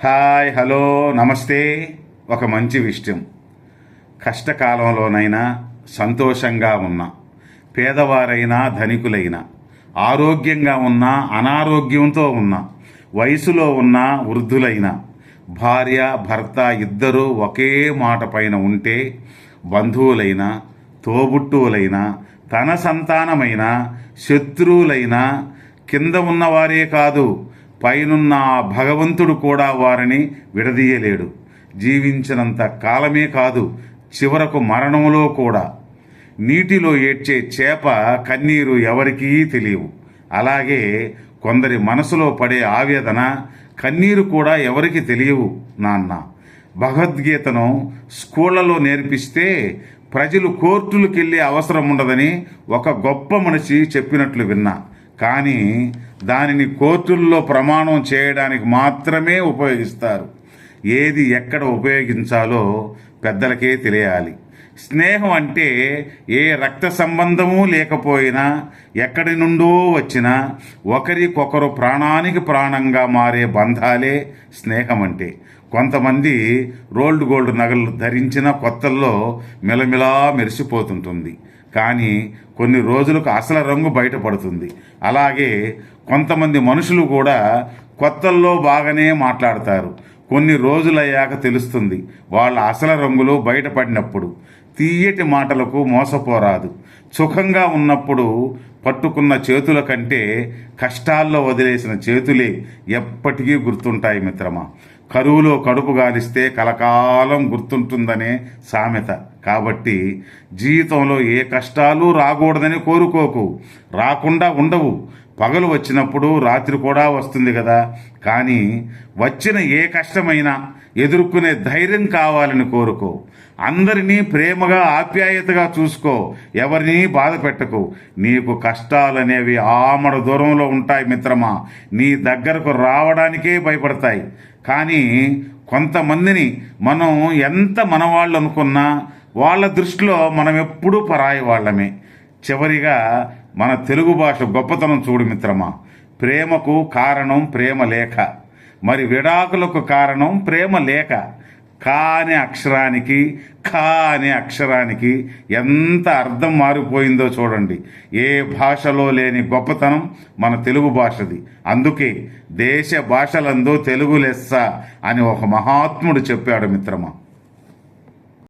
Hi, hello, నమస్తే. ఒక మంచి విషయం. కష్టకాలంలోనైనా సంతోషంగా ఉన్న పేదవారైనా ధనికులైనా, ఆరోగ్యంగా ఉన్న అనారోగ్యంతో ఉన్న, వయసులో ఉన్న వృద్ధులైన, భార్య భర్త ఇద్దరూ ఒకే మాట పైన ఉంటే, బంధువులైన, తోబుట్టువులైన, తన సంతానమైన, శత్రువులైన, కింద ఉన్నవారే కాదు పైనున్న భగవంతుడు కూడా వారిని విడదీయలేడు. జీవించినంత కాలమే కాదు, చివరకు మరణంలో కూడా. నీటిలో ఏడ్చే చేప కన్నీరు ఎవరికీ తెలియవు. అలాగే కొందరి మనసులో పడే ఆవేదన, కన్నీరు కూడా ఎవరికి తెలియవు నాన్న. భగవద్గీతను స్కూళ్లలో నేర్పిస్తే ప్రజలు కోర్టులకు వెళ్ళే అవసరం ఉండదని ఒక గొప్ప మనిషి చెప్పినట్లు విన్నా. కానీ దానిని కోర్టుల్లో ప్రమాణం చేయడానికి మాత్రమే ఉపయోగిస్తారు. ఏది ఎక్కడ ఉపయోగించాలో పెద్దలకే తెలియాలి. స్నేహం అంటే ఏ రక్త సంబంధము లేకపోయినా, ఎక్కడి నుండో వచ్చినా ఒకరికొకరు ప్రాణానికి ప్రాణంగా మారే బంధాలే స్నేహం అంటే. కొంతమంది రోల్డ్ గోల్డ్ నగలు ధరించిన కొత్తల్లో మిలమిలా మెరిసిపోతుంటుంది, కానీ కొన్ని రోజులకు అసలు రంగు బయటపడుతుంది. అలాగే కొంతమంది మనుషులు కూడా కొత్తల్లో బాగానే మాట్లాడతారు, కొన్ని రోజులయ్యాక తెలుస్తుంది వాళ్ళ అసలు రంగులు బయటపడినప్పుడు. తీయటి మాటలకు మోసపోరాదు. సుఖంగా ఉన్నప్పుడు పట్టుకున్న చేతుల కంటే కష్టాల్లో వదిలేసిన చేతులే ఎప్పటికీ గుర్తుంటాయి మిత్రమా. కరువులో కడుపు గాలిస్తే కలకాలం గుర్తుంటుందనే సామెత. కాబట్టి జీవితంలో ఏ కష్టాలు రాకూడదని కోరుకోకు, రాకుండా ఉండవు. పగలు వచ్చినప్పుడు రాత్రి కూడా వస్తుంది కదా. కానీ వచ్చిన ఏ కష్టమైనా ఎదుర్కొనే ధైర్యం కావాలని కోరుకో. అందరినీ ప్రేమగా ఆప్యాయతగా చూసుకో, ఎవరినీ బాధ పెట్టకు. నీకు కష్టాలనేవి ఆమడ దూరంలో ఉంటాయి మిత్రమా, నీ దగ్గరకు రావడానికే భయపడతాయి. కానీ కొంతమందిని మనం ఎంత మనవాళ్ళు అనుకున్నా వాళ్ళ దృష్టిలో మనం ఎప్పుడూ పరాయి వాళ్ళమే. చివరిగా మన తెలుగు భాష గొప్పతనం చూడు మిత్రమా. ప్రేమకు కారణం ప్రేమ లేఖ, మరి విడాకులకు కారణం ప్రేమ లేఖ. కాని అక్షరానికి అనే అక్షరానికి ఎంత అర్థం మారిపోయిందో చూడండి. ఏ భాషలో లేని గొప్పతనం మన తెలుగు భాషది. అందుకే దేశ భాషలందు తెలుగు లెస్స అని ఒక మహాత్ముడు చెప్పాడు మిత్రమా.